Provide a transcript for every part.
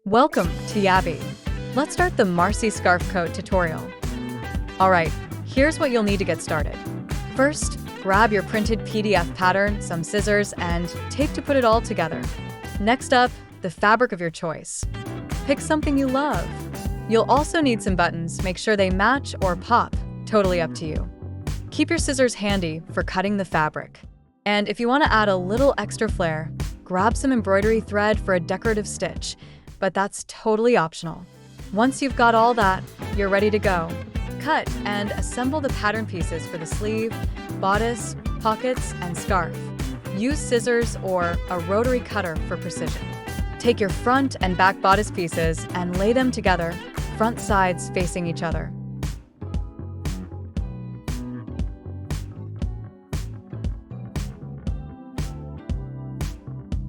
Welcome to Yabbey. Let's start the Marci Scarf Coat tutorial. Alright, here's what you'll need to get started. First, grab your printed PDF pattern, some scissors, and tape to put it all together. Next up, the fabric of your choice. Pick something you love. You'll also need some buttons, make sure they match or pop, totally up to you. Keep your scissors handy for cutting the fabric. And if you want to add a little extra flair, grab some embroidery thread for a decorative stitch, but that's totally optional. Once you've got all that, you're ready to go. Cut and assemble the pattern pieces for the sleeve, bodice, pockets, and scarf. Use scissors or a rotary cutter for precision. Take your front and back bodice pieces and lay them together, front sides facing each other.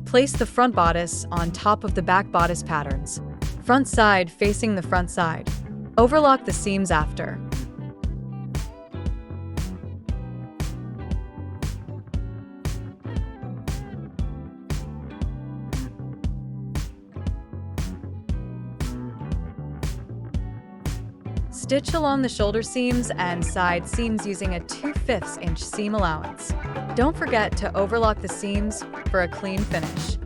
Place the front bodice on top of the back bodice patterns, front side facing the front side. Overlock the seams after. Stitch along the shoulder seams and side seams using a 2/5 inch seam allowance. Don't forget to overlock the seams for a clean finish.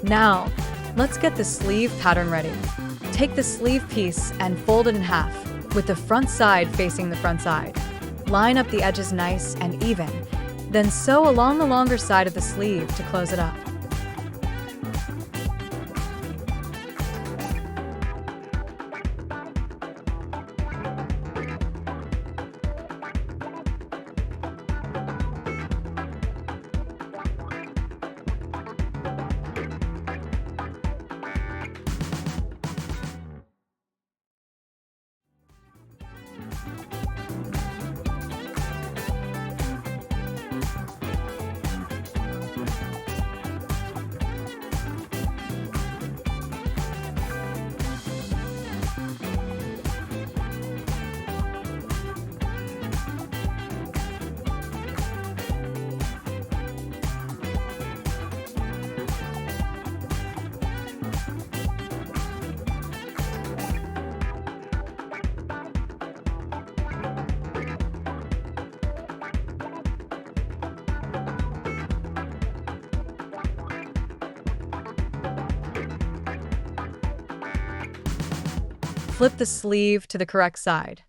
Now, let's get the sleeve pattern ready. Take the sleeve piece and fold it in half, with the front side facing the front side. Line up the edges nice and even, then sew along the longer side of the sleeve to close it up. flip the sleeve to the correct side.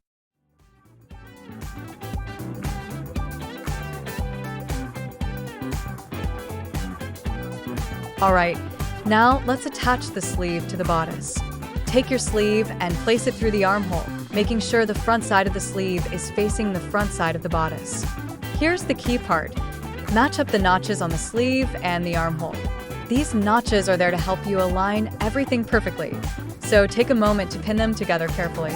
Alright, now let's attach the sleeve to the bodice. Take your sleeve and place it through the armhole, making sure the front side of the sleeve is facing the front side of the bodice. Here's the key part. Match up the notches on the sleeve and the armhole. These notches are there to help you align everything perfectly, so take a moment to pin them together carefully.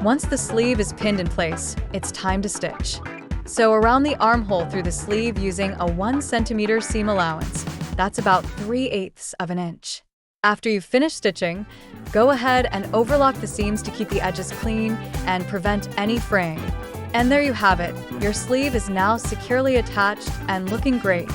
Once the sleeve is pinned in place, it's time to stitch. Sew around the armhole through the sleeve using a 1 centimeter seam allowance. That's about 3/8 of an inch. After you've finished stitching, go ahead and overlock the seams to keep the edges clean and prevent any fraying. And there you have it. Your sleeve is now securely attached and looking great.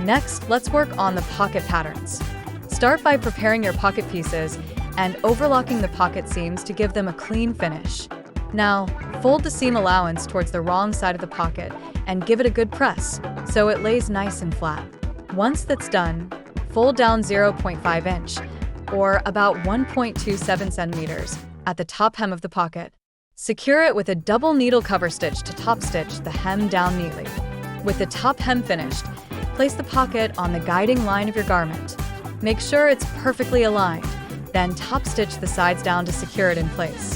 Next, let's work on the pocket patterns. Start by preparing your pocket pieces and overlocking the pocket seams to give them a clean finish. Now, fold the seam allowance towards the wrong side of the pocket and give it a good press so it lays nice and flat. Once that's done, fold down 0.5 inch, or about 1.27 centimeters, at the top hem of the pocket. Secure it with a double needle cover stitch to top stitch the hem down neatly. With the top hem finished, place the pocket on the guiding line of your garment. Make sure it's perfectly aligned, then top stitch the sides down to secure it in place.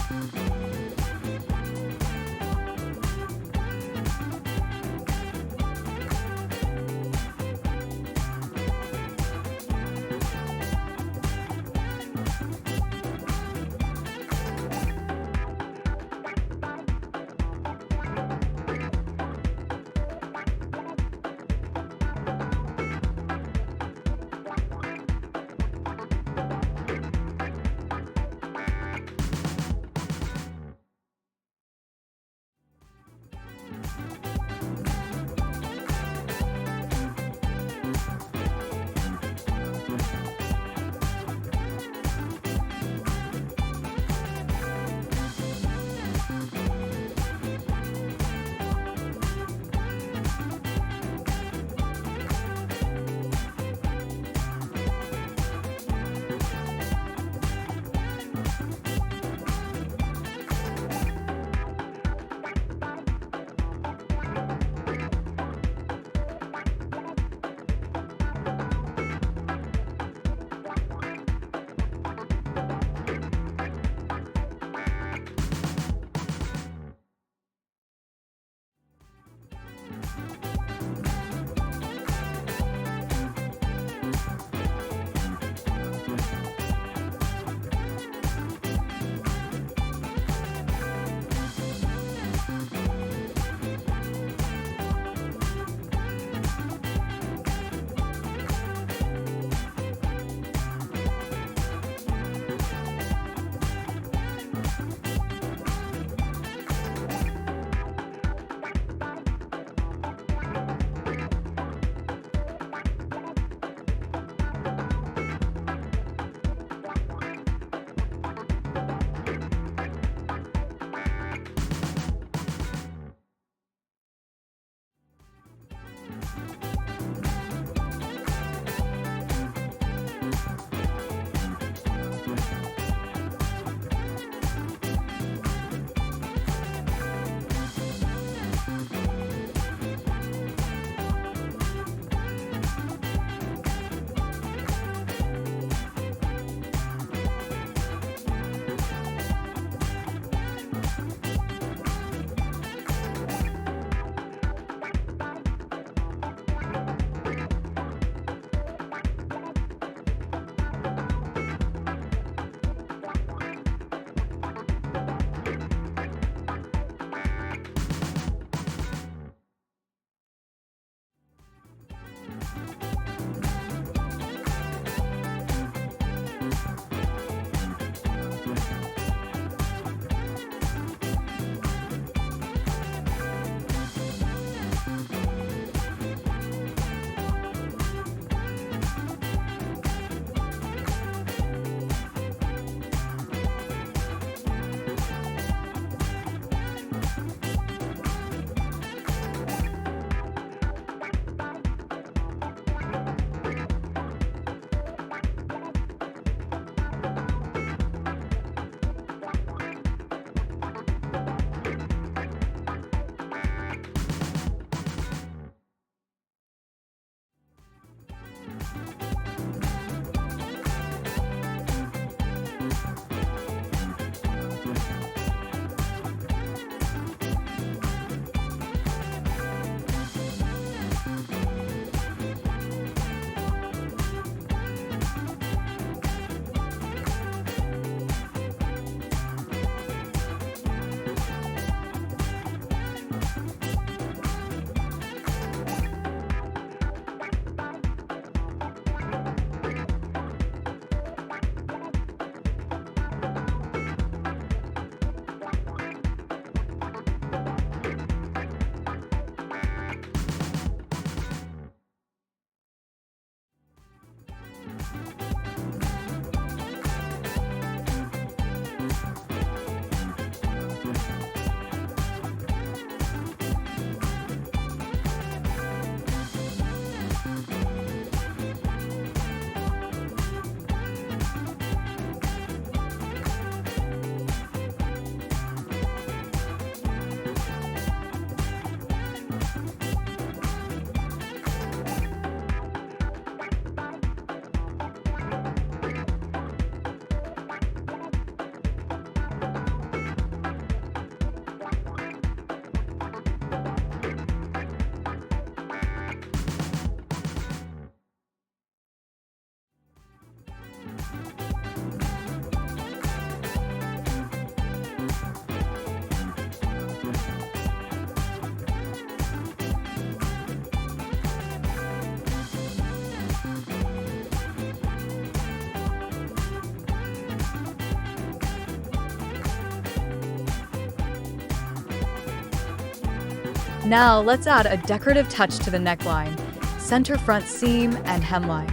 Now let's add a decorative touch to the neckline, center front seam, and hemline.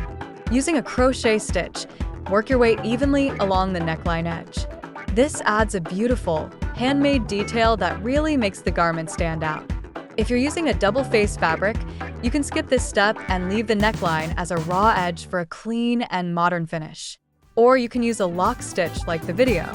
Using a crochet stitch, work your way evenly along the neckline edge. This adds a beautiful, handmade detail that really makes the garment stand out. If you're using a double-faced fabric, you can skip this step and leave the neckline as a raw edge for a clean and modern finish. Or you can use a lock stitch like the video.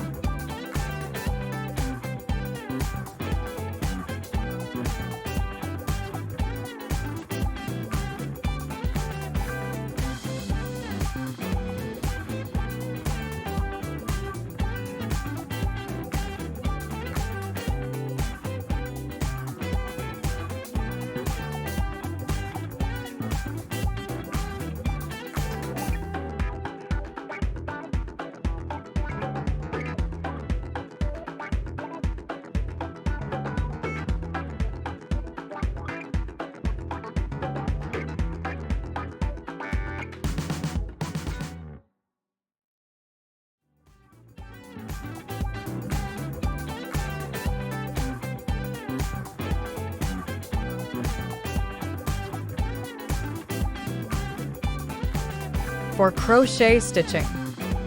For crochet stitching,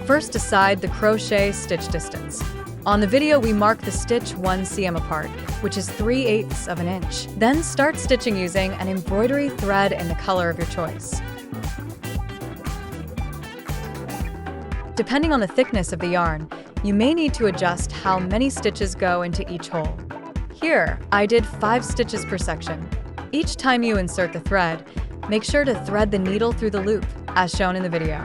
first decide the crochet stitch distance. On the video, we mark the stitch 1 cm apart, which is 3/8 of an inch. Then start stitching using an embroidery thread in the color of your choice. Depending on the thickness of the yarn, you may need to adjust how many stitches go into each hole. Here, I did 5 stitches per section. Each time you insert the thread, make sure to thread the needle through the loop, as shown in the video.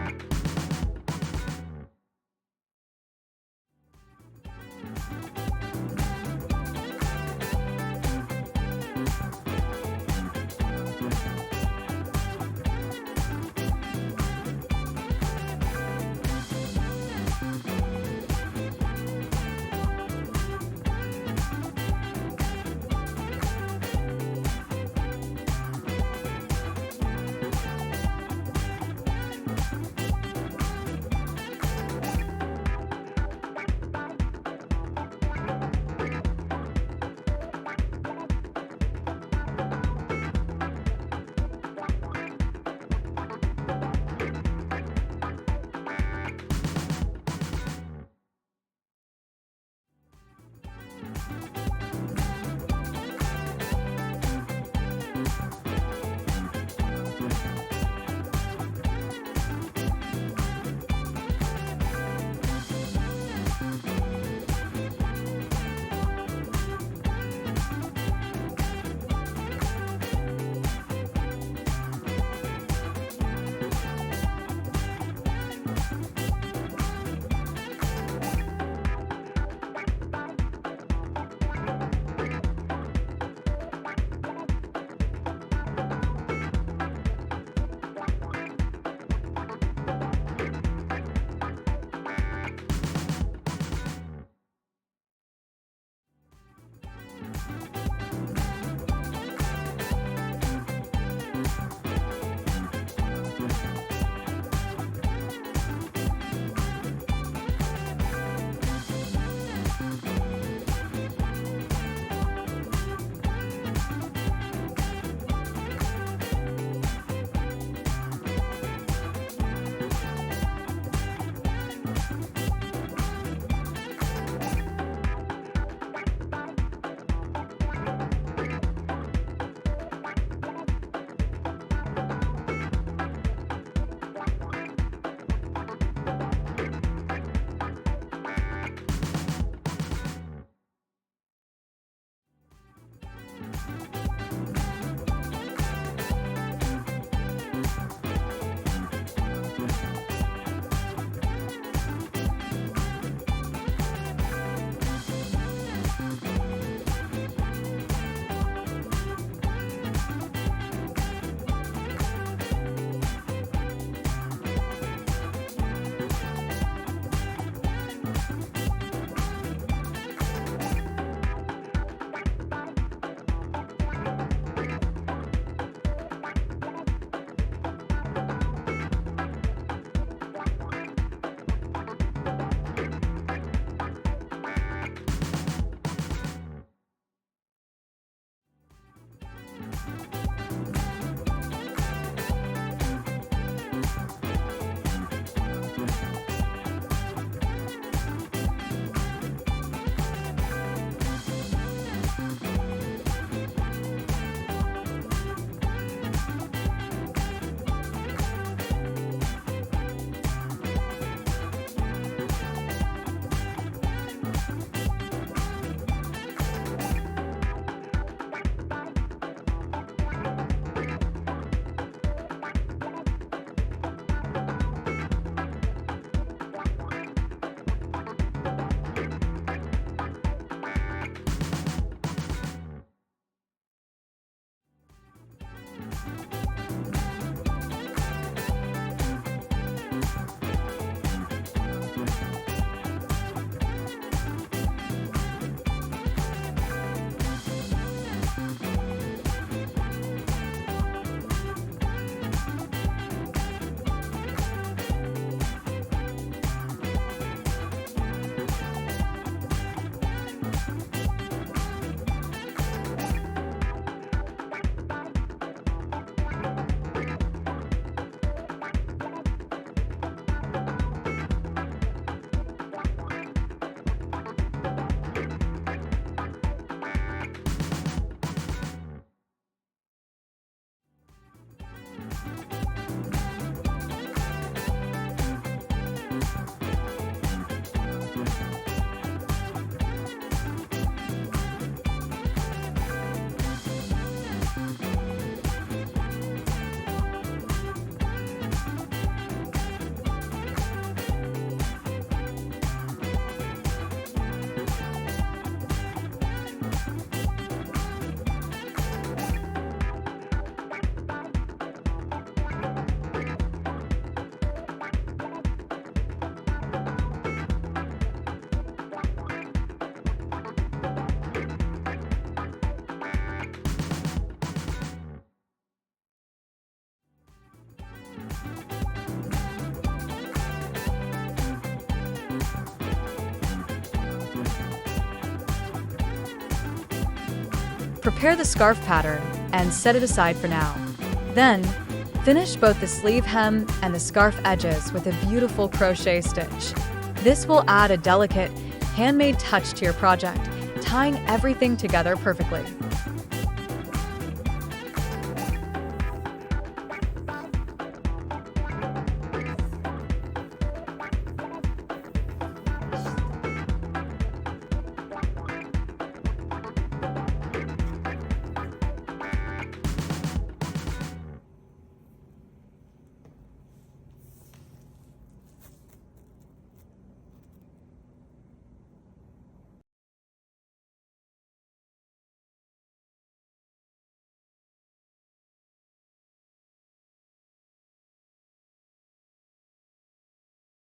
Prepare the scarf pattern and set it aside for now. Then, finish both the sleeve hem and the scarf edges with a beautiful crochet stitch. This will add a delicate, handmade touch to your project, tying everything together perfectly.